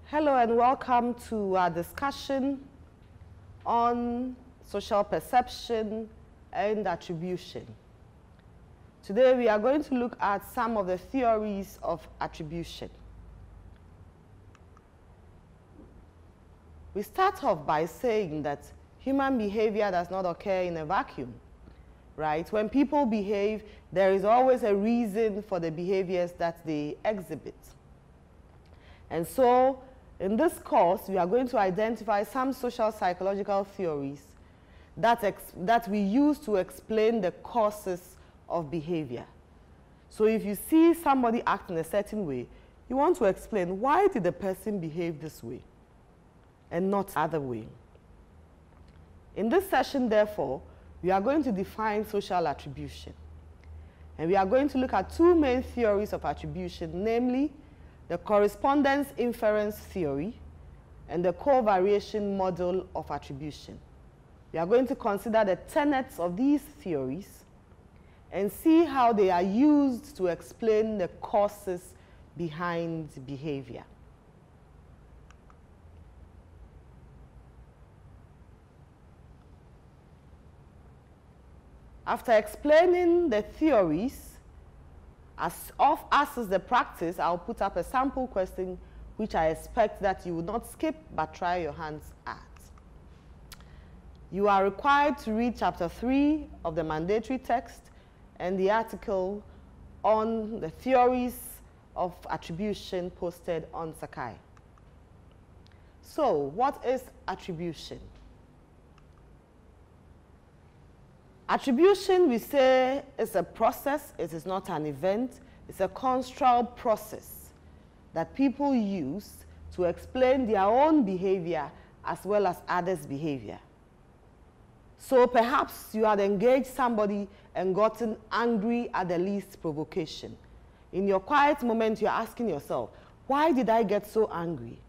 Hello and welcome to our discussion on social perception and attribution. Today we are going to look at some of the theories of attribution. We start off by saying that human behavior does not occur in a vacuum, right? When people behave, there is always a reason for the behaviors that they exhibit. And so, in this course, we are going to identify some social psychological theories that we use to explain the causes of behavior. So if you see somebody act in a certain way, you want to explain, why did the person behave this way and not the other way? In this session, therefore, we are going to define social attribution. And we are going to look at two main theories of attribution, namely the correspondence inference theory and the covariation model of attribution. We are going to consider the tenets of these theories and see how they are used to explain the causes behind behavior. After explaining the theories, as is the practice, I'll put up a sample question which I expect that you will not skip but try your hands at. You are required to read chapter 3 of the mandatory text and the article on the theories of attribution posted on Sakai. So, what is attribution? Attribution, we say, is a process. It is not an event. It's a construct process that people use to explain their own behavior as well as others' behavior. So perhaps you had engaged somebody and gotten angry at the least provocation. In your quiet moment, you're asking yourself, why did I get so angry?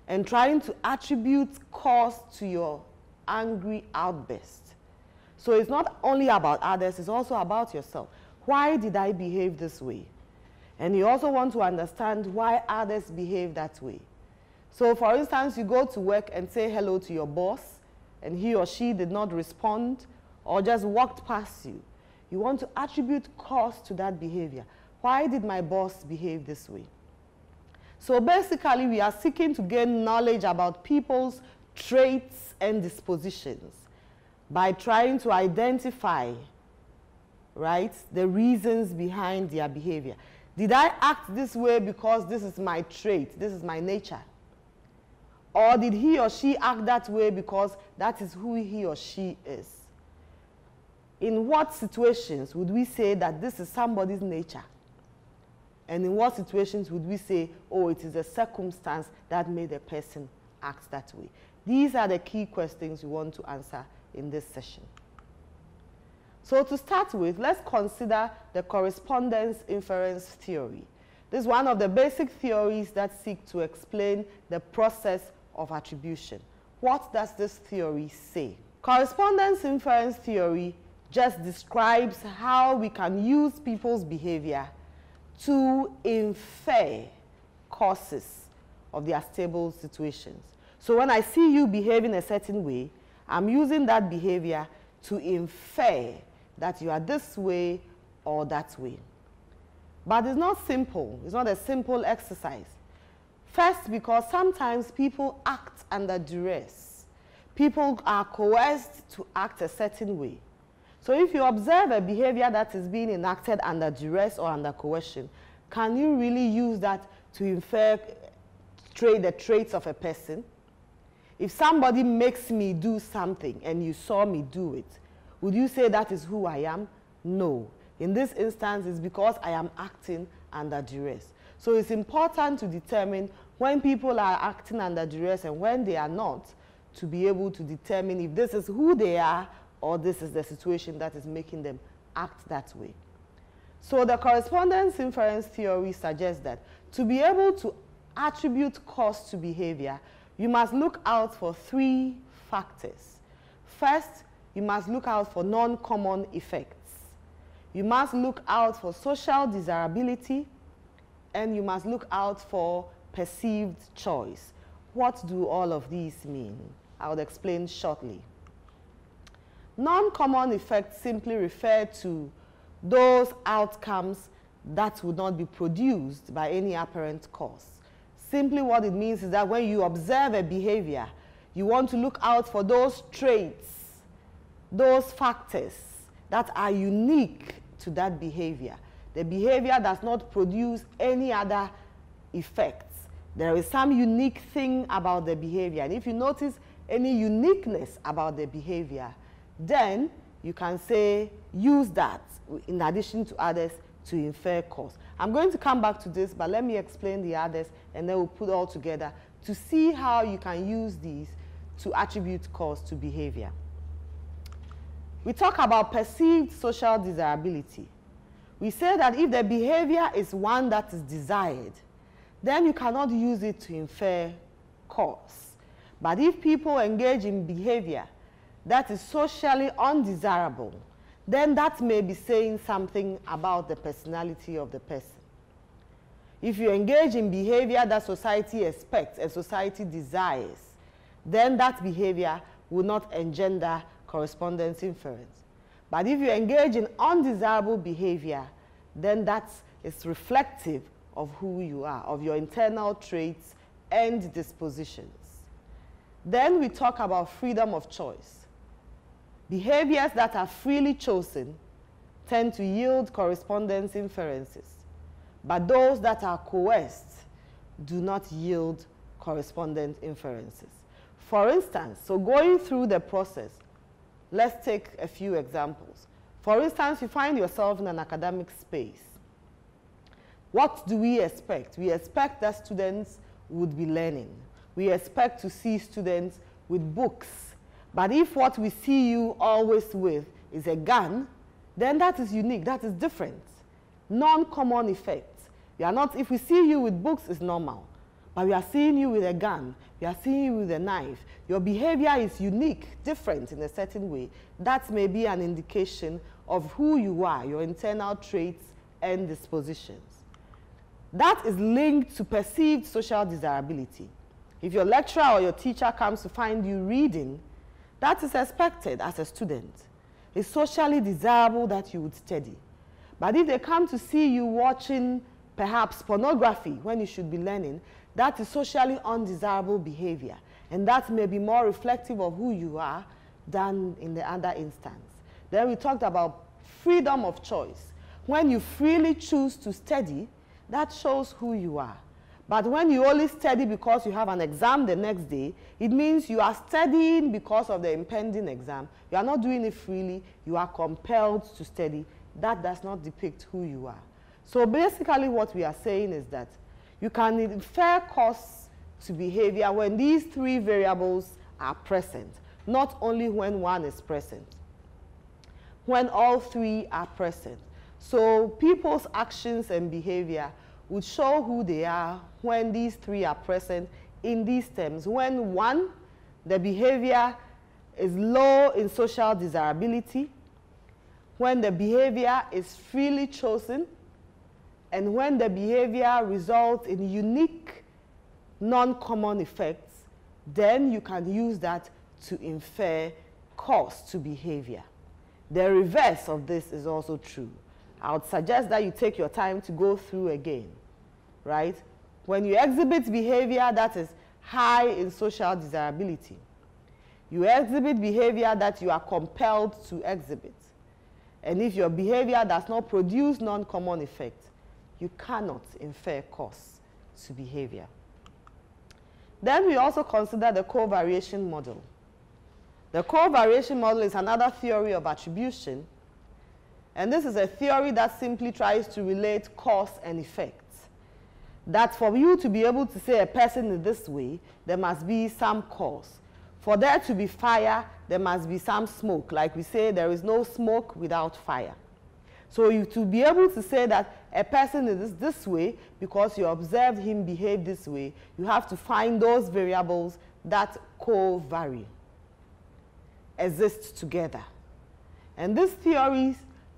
And trying to attribute cause to your angry outburst. So it's not only about others, it's also about yourself. Why did I behave this way? And you also want to understand why others behave that way. So for instance, you go to work and say hello to your boss, and he or she did not respond or just walked past you. You want to attribute cause to that behavior. Why did my boss behave this way? So basically, we are seeking to gain knowledge about people's traits and dispositions by trying to identify, right, the reasons behind their behavior. Did I act this way because this is my trait, this is my nature? Or did he or she act that way because that is who he or she is? In what situations would we say that this is somebody's nature? And in what situations would we say, oh, it is a circumstance that made a person act that way? These are the key questions we want to answer in this session. So to start with, let's consider the correspondence inference theory. This is one of the basic theories that seek to explain the process of attribution. What does this theory say? Correspondence inference theory just describes how we can use people's behavior to infer causes of their stable situations. So when I see you behave in a certain way, I'm using that behavior to infer that you are this way or that way. But it's not simple. It's not a simple exercise. First, because sometimes people act under duress. People are coerced to act a certain way. So if you observe a behavior that is being enacted under duress or under coercion, can you really use that to infer the traits of a person? If somebody makes me do something and you saw me do it, would you say that is who I am? No. In this instance, it's because I am acting under duress. So it's important to determine when people are acting under duress and when they are not, to be able to determine if this is who they are or this is the situation that is making them act that way. So the correspondence inference theory suggests that to be able to attribute cause to behavior, you must look out for three factors. First, you must look out for non-common effects. You must look out for social desirability, and you must look out for perceived choice. What do all of these mean? I will explain shortly. Non-common effects simply refer to those outcomes that would not be produced by any apparent cause. Simply what it means is that when you observe a behavior, you want to look out for those traits, those factors that are unique to that behavior. The behavior does not produce any other effects. There is some unique thing about the behavior. And if you notice any uniqueness about the behavior, then you can say, use that in addition to others to infer cause. I'm going to come back to this, but let me explain the others, and then we'll put all together to see how you can use these to attribute cause to behavior. We talk about perceived social desirability. We say that if the behavior is one that is desired, then you cannot use it to infer cause. But if people engage in behavior that is socially undesirable, then that may be saying something about the personality of the person. If you engage in behavior that society expects and society desires, then that behavior will not engender correspondence inference. But if you engage in undesirable behavior, then that is reflective of who you are, of your internal traits and dispositions. Then we talk about freedom of choice. Behaviors that are freely chosen tend to yield correspondence inferences, but those that are coerced do not yield correspondence inferences. For instance, so going through the process, let's take a few examples. For instance, you find yourself in an academic space. What do we expect? We expect that students would be learning. We expect to see students with books. But if what we see you always with is a gun, then that is unique, that is different. Non-common effects. We are not, if we see you with books, it's normal. But we are seeing you with a gun, we are seeing you with a knife. Your behavior is unique, different in a certain way. That may be an indication of who you are, your internal traits and dispositions. That is linked to perceived social desirability. If your lecturer or your teacher comes to find you reading, that is expected as a student. It's socially desirable that you would study. But if they come to see you watching perhaps pornography when you should be learning, that is socially undesirable behavior. And that may be more reflective of who you are than in the other instance. Then we talked about freedom of choice. When you freely choose to study, that shows who you are. But when you only study because you have an exam the next day, it means you are studying because of the impending exam. You are not doing it freely. You are compelled to study. That does not depict who you are. So basically what we are saying is that you can infer cause to behavior when these three variables are present, not only when one is present. When all three are present. So people's actions and behavior would show who they are when these three are present in these terms. When one, the behavior is low in social desirability, when the behavior is freely chosen, and when the behavior results in unique, non-common effects, then you can use that to infer cause to behavior. The reverse of this is also true. I would suggest that you take your time to go through again, right? When you exhibit behavior that is high in social desirability, you exhibit behavior that you are compelled to exhibit. And if your behavior does not produce non-common effects, you cannot infer cause to behavior. Then we also consider the covariation model. The covariation model is another theory of attribution, and this is a theory that simply tries to relate cause and effect. That for you to be able to say a person is this way, there must be some cause. For there to be fire, there must be some smoke. Like we say, there is no smoke without fire. So to be able to say that a person is this way because you observed him behave this way, you have to find those variables that co-vary, exist together. And this theory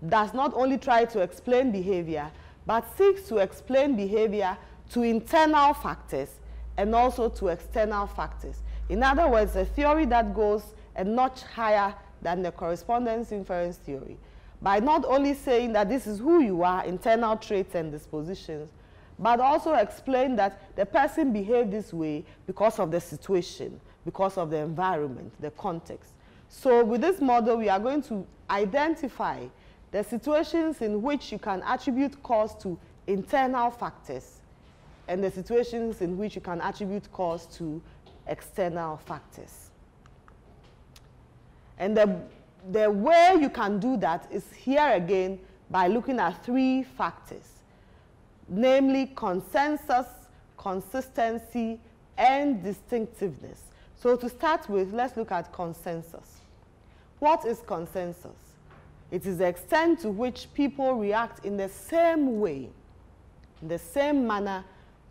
does not only try to explain behavior, but seeks to explain behavior to internal factors and also to external factors. In other words, a theory that goes a notch higher than the correspondence inference theory, by not only saying that this is who you are, internal traits and dispositions, but also explain that the person behaved this way because of the situation, because of the environment, the context. So with this model, we are going to identify the situations in which you can attribute cause to internal factors and the situations in which you can attribute cause to external factors. And the way you can do that is here again by looking at three factors, namely consensus, consistency, and distinctiveness. So to start with, let's look at consensus. What is consensus? It is the extent to which people react in the same way, in the same manner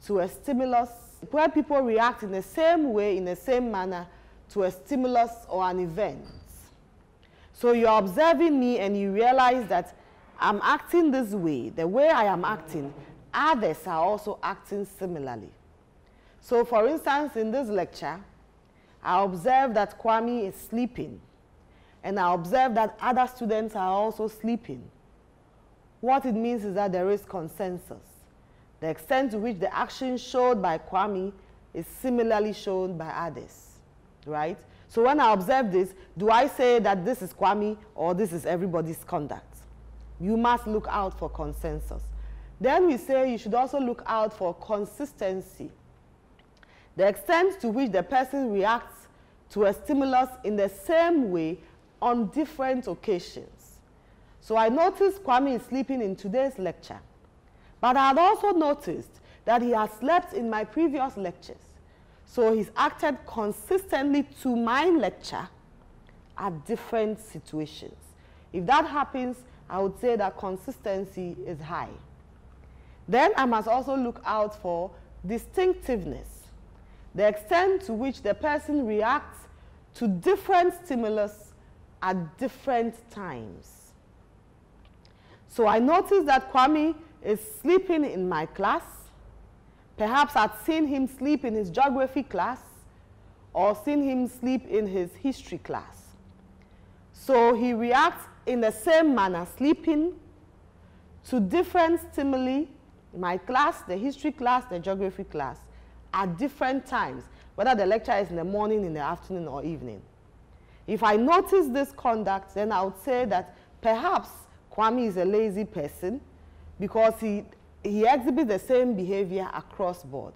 to a stimulus, where people react in the same way, in the same manner to a stimulus or an event. So you're observing me and you realize that I'm acting this way. The way I am acting, others are also acting similarly. So for instance, in this lecture, I observe that Kwame is sleeping, and I observe that other students are also sleeping. What it means is that there is consensus. The extent to which the action showed by Kwame is similarly shown by others, right? So when I observe this, do I say that this is Kwame or this is everybody's conduct? You must look out for consensus. Then we say you should also look out for consistency. The extent to which the person reacts to a stimulus in the same way on different occasions. So I noticed Kwame is sleeping in today's lecture, but I had also noticed that he has slept in my previous lectures. So he's acted consistently to my lecture at different situations. If that happens, I would say that consistency is high. Then I must also look out for distinctiveness, the extent to which the person reacts to different stimulus at different times. So I noticed that Kwame is sleeping in my class. Perhaps I'd seen him sleep in his geography class or seen him sleep in his history class. So he reacts in the same manner, sleeping to different stimuli, my class, the history class, the geography class, at different times, whether the lecture is in the morning, in the afternoon, or evening. If I notice this conduct, then I would say that perhaps Kwame is a lazy person because he exhibits the same behavior across board.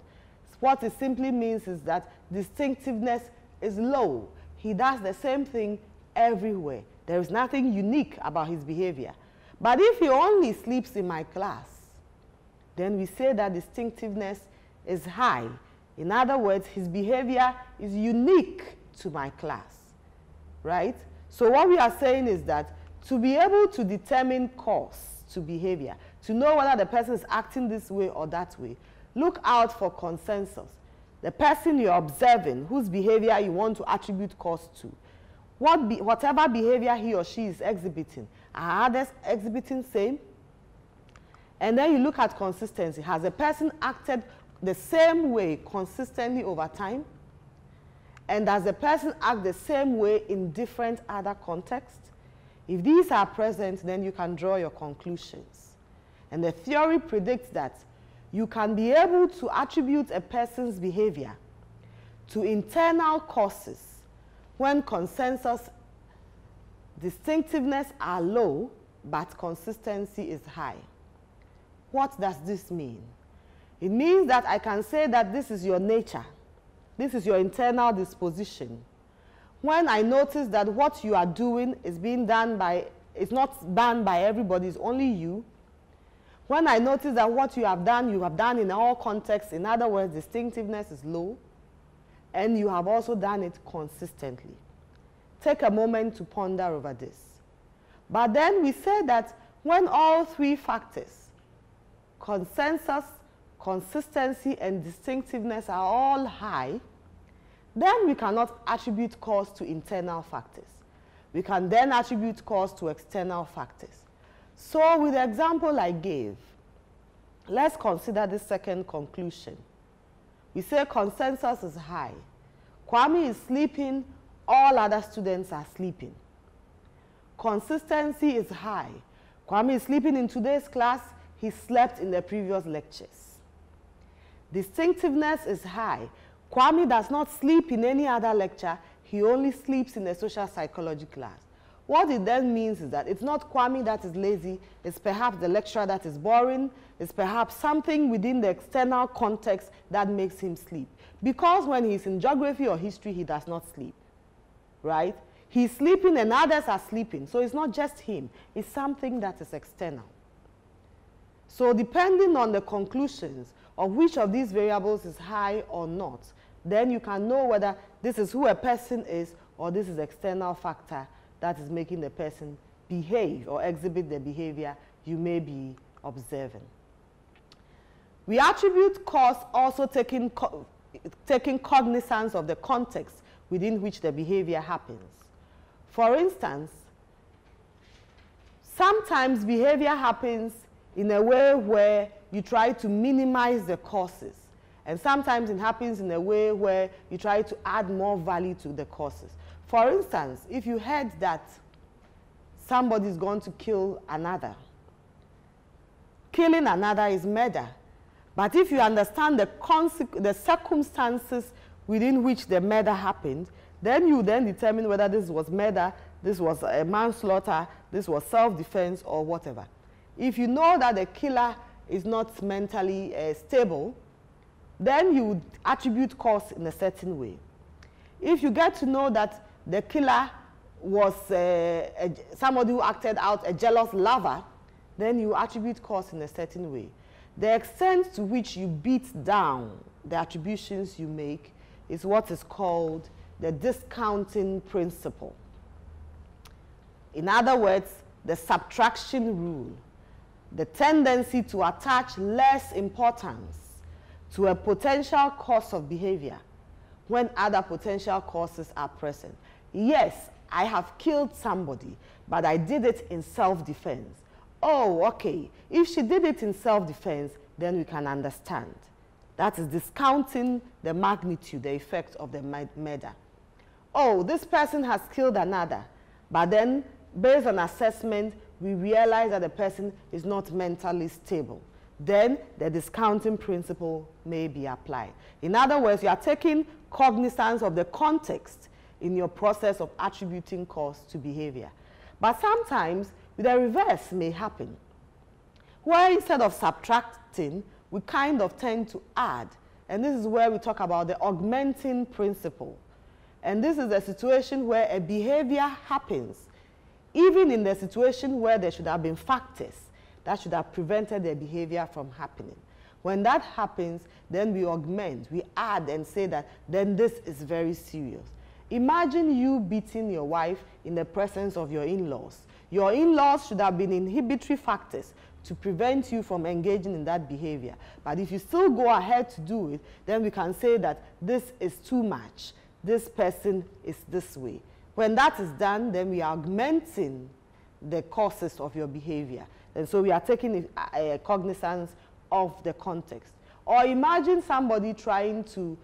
What it simply means is that distinctiveness is low. He does the same thing everywhere. There is nothing unique about his behavior. But if he only sleeps in my class, then we say that distinctiveness is high. In other words, his behavior is unique to my class, right? So what we are saying is that to be able to determine cause to behavior, to know whether the person is acting this way or that way, look out for consensus. The person you're observing, whose behavior you want to attribute cause to, whatever behavior he or she is exhibiting, are others exhibiting same? And then you look at consistency. Has the person acted the same way consistently over time? And does the person act the same way in different other contexts? If these are present, then you can draw your conclusions. And the theory predicts that you can be able to attribute a person's behavior to internal causes when consensus, distinctiveness are low, but consistency is high. What does this mean? It means that I can say that this is your nature. This is your internal disposition. When I notice that what you are doing is being done by, it's not done by everybody, it's only you. When I notice that what you have done in all contexts, in other words, distinctiveness is low, and you have also done it consistently. Take a moment to ponder over this. But then we say that when all three factors, consensus, consistency, and distinctiveness are all high, then we cannot attribute cause to internal factors. We can then attribute cause to external factors. So with the example I gave, let's consider the second conclusion. We say consensus is high. Kwame is sleeping, all other students are sleeping. Consistency is high. Kwame is sleeping in today's class, he slept in the previous lectures. Distinctiveness is high. Kwame does not sleep in any other lecture, he only sleeps in the social psychology class. What it then means is that it's not Kwame that is lazy, it's perhaps the lecturer that is boring, it's perhaps something within the external context that makes him sleep. Because when he's in geography or history, he does not sleep, right? He's sleeping and others are sleeping, so it's not just him, it's something that is external. So depending on the conclusions of which of these variables is high or not, then you can know whether this is who a person is or this is external factor that is making the person behave or exhibit the behavior you may be observing. We attribute cause also taking cognizance of the context within which the behavior happens. For instance, sometimes behavior happens in a way where you try to minimize the causes, and sometimes it happens in a way where you try to add more value to the causes. For instance, if you heard that somebody is going to kill another, killing another is murder. But if you understand the circumstances within which the murder happened, then you then determine whether this was murder, this was a manslaughter, this was self-defense, or whatever. If you know that the killer is not mentally stable, then you would attribute cause in a certain way. If you get to know that the killer was somebody who acted out a jealous lover, then you attribute cause in a certain way. The extent to which you beat down the attributions you make is what is called the discounting principle. In other words, the subtraction rule, the tendency to attach less importance to a potential cause of behavior when other potential causes are present. Yes, I have killed somebody, but I did it in self-defense. Oh, okay. If she did it in self-defense, then we can understand. That is discounting the magnitude, the effect of the murder. Oh, this person has killed another, but then based on assessment, we realize that the person is not mentally stable. Then the discounting principle may be applied. In other words, you are taking cognizance of the context in your process of attributing cause to behavior. But sometimes the reverse may happen, where instead of subtracting, we kind of tend to add. And this is where we talk about the augmenting principle. And this is a situation where a behavior happens, even in the situation where there should have been factors that should have prevented the behavior from happening. When that happens, then we augment, we add and say that then this is very serious. Imagine you beating your wife in the presence of your in-laws. Your in-laws should have been inhibitory factors to prevent you from engaging in that behavior. But if you still go ahead to do it, then we can say that this is too much. This person is this way. When that is done, then we are augmenting the causes of your behavior. And so we are taking cognizance of the context. Or imagine somebody trying to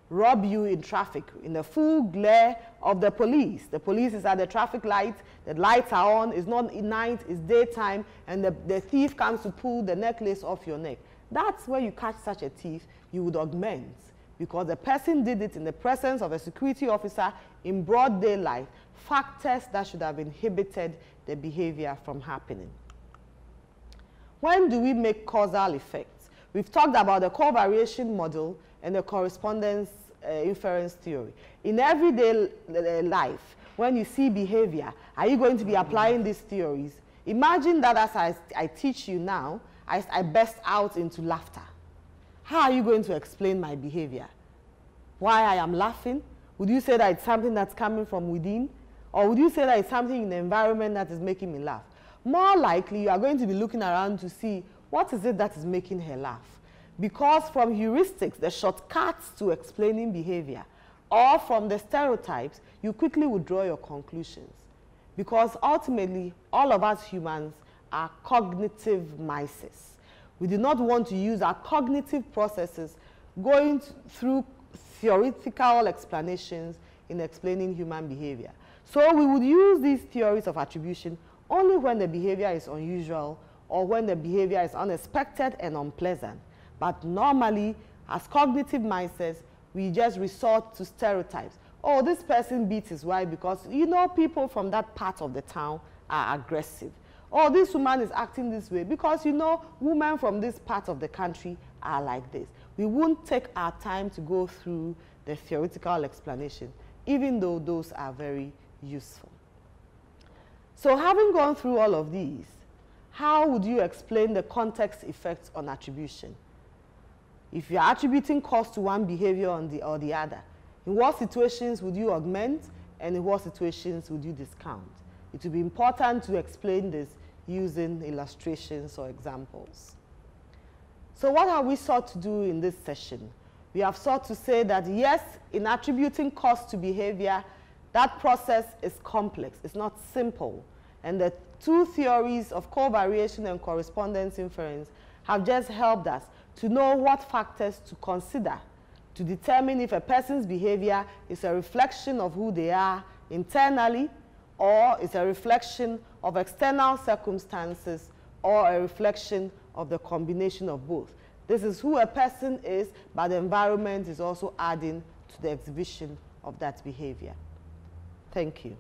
rob you in traffic in the full glare of the police. The police is at the traffic light, the lights are on, it's not night, it's daytime, and the thief comes to pull the necklace off your neck. That's where you catch such a thief, you would augment, because the person did it in the presence of a security officer in broad daylight, factors that should have inhibited the behavior from happening. When do we make causal effects? We've talked about the covariation model and the correspondence inference theory. In everyday life, when you see behavior, are you going to be applying these theories? Imagine that as I teach you now, I burst out into laughter. How are you going to explain my behavior? Why I am laughing? Would you say that it's something that's coming from within? Or would you say that it's something in the environment that is making me laugh? More likely, you are going to be looking around to see what is it that is making her laugh. Because from heuristics, the shortcuts to explaining behavior, or from the stereotypes, you quickly withdraw your conclusions. Because ultimately, all of us humans are cognitive mices. We do not want to use our cognitive processes going through theoretical explanations in explaining human behavior. So we would use these theories of attribution only when the behavior is unusual or when the behavior is unexpected and unpleasant. But normally, as cognitive mindsets, we just resort to stereotypes. Oh, this person beats his wife because, you know, people from that part of the town are aggressive. Oh, this woman is acting this way because, you know, women from this part of the country are like this. We won't take our time to go through the theoretical explanation, even though those are very useful. So having gone through all of these, how would you explain the context effects on attribution? If you're attributing cause to one behavior or the other, in what situations would you augment and in what situations would you discount? It will be important to explain this using illustrations or examples. So what have we sought to do in this session? We have sought to say that yes, in attributing cause to behavior, that process is complex, it's not simple. And the two theories of covariation and correspondence inference have just helped us to know what factors to consider to determine if a person's behavior is a reflection of who they are internally, or is a reflection of external circumstances, or a reflection of the combination of both. This is who a person is, but the environment is also adding to the exhibition of that behavior. Thank you.